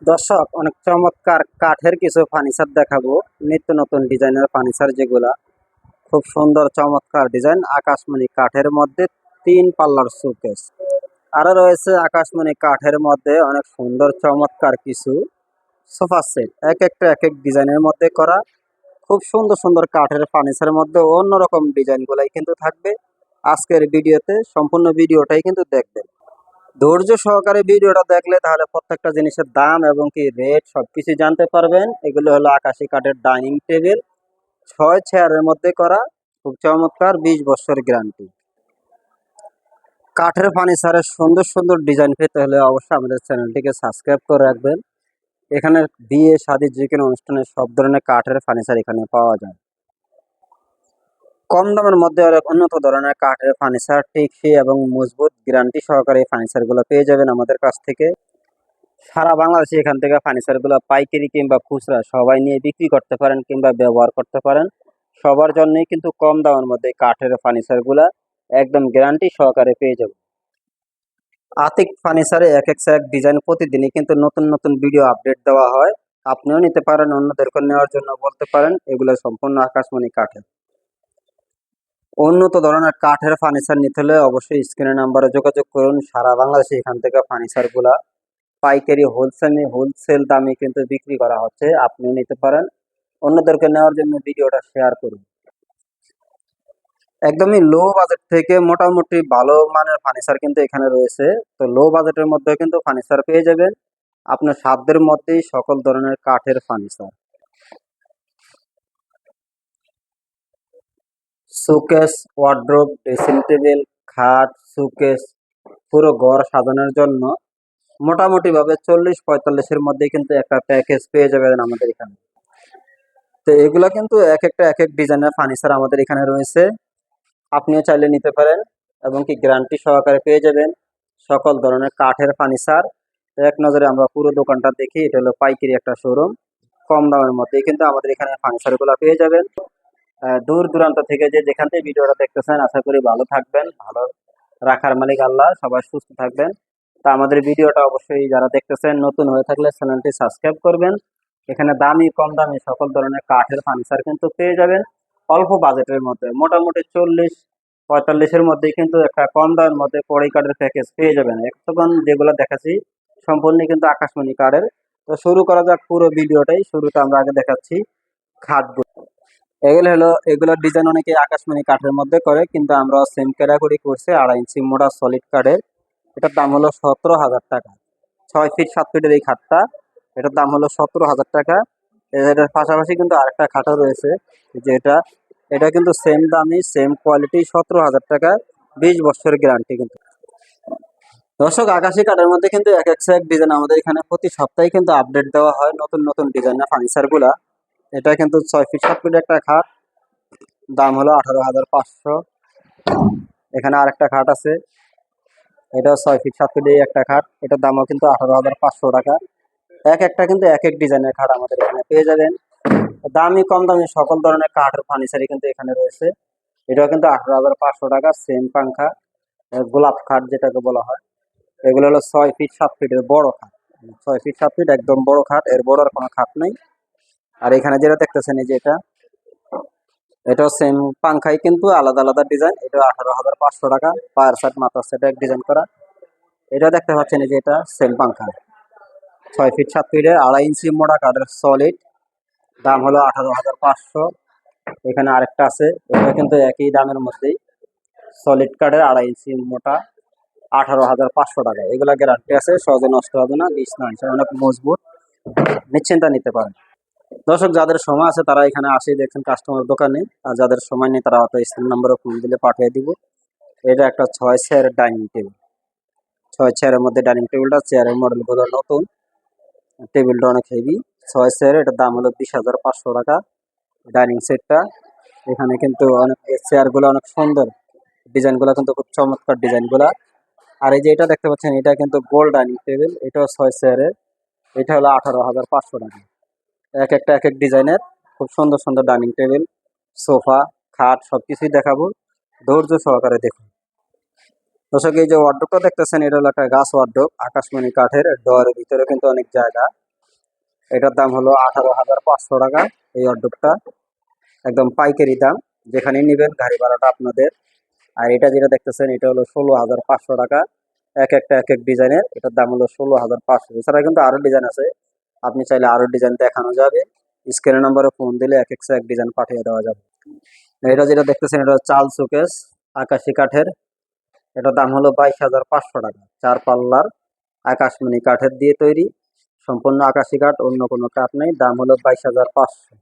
দর্শক, অনেক চমৎকার কাঠের কিছু ফার্নিচার দেখাবো। নিত্য নতুন ডিজাইনের ফার্নিচার, যেগুলা খুব সুন্দর চমৎকার ডিজাইন। আকাশমণি কাঠের মধ্যে 3 পাল্লার শোকেস, আরো রয়েছে আকাশমণি কাঠের মধ্যে অনেক সুন্দর চমৎকার কিছু সোফা সেট, এক একটা এক এক ডিজাইনের মধ্যে করা। খুব সুন্দর সুন্দর কাঠের ফার্নিচারের মধ্যে অন্যরকম ডিজাইন গুলাই কিন্তু থাকবে আজকের ভিডিওতে। সম্পূর্ণ ভিডিওটাই কিন্তু দেখবেন, ধৈর্য সহকারে ভিডিওটা দেখলে তাহলে প্রত্যেকটা জিনিসের দাম এবং কি রেট সবকিছু জানতে পারবেন। এগুলো হলো আকাশি কাঠের ডাইনিং টেবিল, 6 চেয়ারের মধ্যে করা, খুব চমৎকার, 20 বছর গ্যারান্টি। কাঠের ফার্নিচারের সুন্দর সুন্দর ডিজাইন পেতে হলে অবশ্যই আমাদের চ্যানেলটিকে সাবস্ক্রাইব করে রাখবেন। এখানে বিয়ে শাদী যে কোনো অনুষ্ঠানে সব ধরনের কাঠের ফার্নিচার এখানে পাওয়া যায়। কম দামের মধ্যে অনেক উন্নত ধরনের কাঠের ফার্নিচার, টেকসই এবং মজবুত, গ্যারান্টি সহকারে এই ফার্নিচারগুলো পেয়ে যাবেন আমাদের কাছ থেকে। সারা বাংলাদেশে এখান থেকে ফার্নিচারগুলো পাইকারি কিংবা খুচরা সবাই নিয়ে বিক্রি করতে পারেন কিংবা ব্যবহার করতে পারেন। সবার জন্যই কিন্তু কম দামের মধ্যে কাঠের ফার্নিচারগুলা একদম গ্যারান্টি সহকারে পেয়ে যাবেন। আতিক ফার্নিচারে এক এক এক ডিজাইন, প্রতিদিনই কিন্তু নতুন নতুন ভিডিও আপডেট দেওয়া হয়। আপনিও নিতে পারেন, অন্যদেরকে নেওয়ার জন্য বলতে পারেন। এগুলো সম্পূর্ণ আকাশমণি কাঠের। উন্নত ধরনের কাঠের ফার্নিচার নিতে হলে অবশ্যই স্ক্রিনের নাম্বারে যোগাযোগ করুন। সারা বাংলাদেশে এখান থেকে ফার্নিচারগুলা পাইকারি হোলসেল দামে কিন্তু বিক্রি করা হচ্ছে। আপনিও নিতে পারেন, অন্যদেরকে নেওয়ার জন্য ভিডিওটা শেয়ার করুন। একদমই লো বাজেট থেকে মোটামুটি ভালো মানের ফার্নিচার কিন্তু এখানে রয়েছে। তো লো বাজেটের মধ্যে কিন্তু ফার্নিচার পেয়ে যাবেন আপনার সাধ্যের মধ্যেই, সকল ধরনের কাঠের furniture. Showcase, wardrobe, dressing table, খাট, শোকেস, পুরো ঘর সাজানোর জন্য মোটামুটি ভাবে 40-45-এর মধ্যে কিন্তু একটা প্যাকেজ পেয়ে যাবেন আমাদের এখানে। তো এগুলা কিন্তু এক একটা এক এক ডিজাইনের ফার্নিচার আমাদের এখানে রয়েছে। আপনিও চাইলে নিতে পারেন এবং কি গ্যারান্টি সহকারে পেয়ে যাবেন সকল ধরনের কাঠের ফার্নিচার। এক নজরে আমরা পুরো দোকানটা দেখি, এটা হলো পাইকারি একটা শোরুম। কম দামের মধ্যেই কিন্তু আমাদের এখানে ফার্নিচারগুলো পেয়ে যাবেন। দূর দূরান্ত থেকে যে যেখান থেকে ভিডিওটা দেখতেছেন, আশা করি ভালো থাকবেন। ভালো রাখার মালিক আল্লাহ, সবাই সুস্থ থাকবেন। তা আমাদের ভিডিওটা অবশ্যই যারা দেখতেছেন, নতুন হয়ে থাকলে চ্যানেলটি সাবস্ক্রাইব করবেন। এখানে দামি কম দামি সকল ধরনের কাঠের ফার্নিচার কিন্তু পেয়ে যাবেন অল্প বাজেটের মধ্যে। মোটামুটি 40-45-এর মধ্যেই কিন্তু একটা কম দামের মধ্যে কড়াই কাঠের প্যাকেজ পেয়ে যাবেন। তখন যেগুলো দেখাচ্ছি সম্পূর্ণ কিন্তু আকাশমণি কাঠের। তো শুরু করা যাক পুরো ভিডিওটাই। শুরুতে আমরা আগে দেখাচ্ছি খাটগুলো। এগুলোর ডিজাইন অনেকে আকাশমণি কাঠের মধ্যে করে, কিন্তু আমরা সেম ক্যাটাগরি করছি 2.5 ইঞ্চি মোটা সলিড কাঠের। এটার দাম হলো 17,000 টাকা। 6 ফিট 7 ফিটের এই খাটটা, এটার দাম হলো 17,000 টাকা। এটার পাশাপাশি কিন্তু আরেকটা খাটও রয়েছে, যে এটা কিন্তু সেম দামি সেম কোয়ালিটি, 17,000 টাকা, 20 বছর গ্যারান্টি কিন্তু। দর্শক, আকাশি কাঠের মধ্যে কিন্তু এক এক এক ডিজাইন আমাদের এখানে প্রতি সপ্তাহে কিন্তু আপডেট দেওয়া হয় নতুন নতুন ডিজাইনের ফার্নিচার গুলা। এটা কিন্তু 6 ফিট 7 ফিটের একটা খাট, দাম হলো 18,500। এখানে আরেকটা খাট আছে, এটা 6 ফিট 7 ফিটের একটা খাট, এটার দামও কিন্তু 18,500 টাকা। এক একটা কিন্তু এক এক ডিজাইনের খাট আমাদের এখানে পেয়ে যাবেন। দামি কম দামি সকল ধরনের কাঠের ফার্নিচারই কিন্তু এখানে রয়েছে। এটাও কিন্তু 18,500 টাকা। সেম পাংখা, গোলাপ খাট যেটাকে বলা হয়। এগুলো হলো 6 ফিট 7 ফিটের বড় খাট। 6 ফিট 7 ফিট একদম বড় খাট, এর বড় আর কোনো খাট নেই। আর এখানে যেটা দেখতেছেন, এই যে এটাও সেম পাংখাই কিন্তু আলাদা আলাদা ডিজাইন। এটা 18,500 টাকা, পায়ের সেট মাথার সেট এক ডিজাইন করা। এটা দেখতে পাচ্ছেন, এই যে এটা সেম পাংখা, 6 ফিট 7 ফিটের 2.5 ইঞ্চি মোটা কাঠের সলিড, দাম হলো 18,500। এখানে আরেকটা আছে, এটা কিন্তু একই দামের মধ্যেই, সলিড কাঠের 2.5 ইঞ্চি মোটা, 18,500 টাকা। এগুলা গ্যারান্টি আছে, সহজে নষ্ট হবে না, বিছনা অনেক মজবুত, নিশ্চিন্তা নিতে পারেন। দর্শক, যাদের সময় আছে তারা এখানে আসে দেখছেন কাস্টমার দোকানে, আর যাদের সময় নেই তারা হয়তো স্ক্রিন নাম্বারে ফোন দিলে পাঠিয়ে দিব। এটা একটা 6 চেয়ারের ডাইনিং টেবিল, 6 চেয়ারের মধ্যে ডাইনিং টেবিলটা, চেয়ারের মডেলগুলো নতুন, টেবিলটা অনেক হেভি। 6 চেয়ার, এটার দাম হলো 20,500 টাকা। ডাইনিং সেটটা এখানে কিন্তু অনেক, চেয়ারগুলো অনেক সুন্দর, ডিজাইনগুলো কিন্তু খুব চমৎকার ডিজাইনগুলা। আর এই যে এটা দেখতে পাচ্ছেন, এটা কিন্তু গোল ডাইনিং টেবিল, এটাও 6 চেয়ারের, এটা হলো 18,500 টাকা। এক একটা এক এক ডিজাইনের খুব সুন্দর সুন্দর ডাইনিং টেবিল, সোফা, খাট সবকিছুই দেখাবো, ধৈর্য সহকারে দেখুন। দর্শক, এই যে ওয়ার্ডরোবটা দেখতেছেন, এটা হলো একটা গাছ ওয়ার্ডরোব, আকাশমণি কাঠের, ডোরের ভিতরে কিন্তু অনেক জায়গা। এটার দাম হলো 18,500 টাকা। এই ওয়ার্ডরোবটা একদম পাইকারি দাম, যেখানে নেবেন গাড়ি ভাড়াটা আপনাদের। আর এটা যেটা দেখতেছেন এটা হলো 16,500 টাকা। এক একটা এক এক ডিজাইনের, এটার দাম হলো 16,500। এছাড়া কিন্তু আরো ডিজাইন আছে, আপনি চাইলে আরো ডিজাইন দেখানো যাবে। স্ক্রিনের নম্বরে ফোন দিলে এক এক ডিজাইন পাঠিয়ে দেওয়া যাবে। এটা যেটা দেখতেছেন এটা চাল শোকেস, আকাশি কাঠের। এটার দাম হলো 22,500 টাকা। 4 পাল্লার আকাশমণি কাঠের দিয়ে তৈরি, সম্পূর্ণ আকাশি কাঠ, অন্য কোনো কাঠ নেই। দাম হলো 22,500।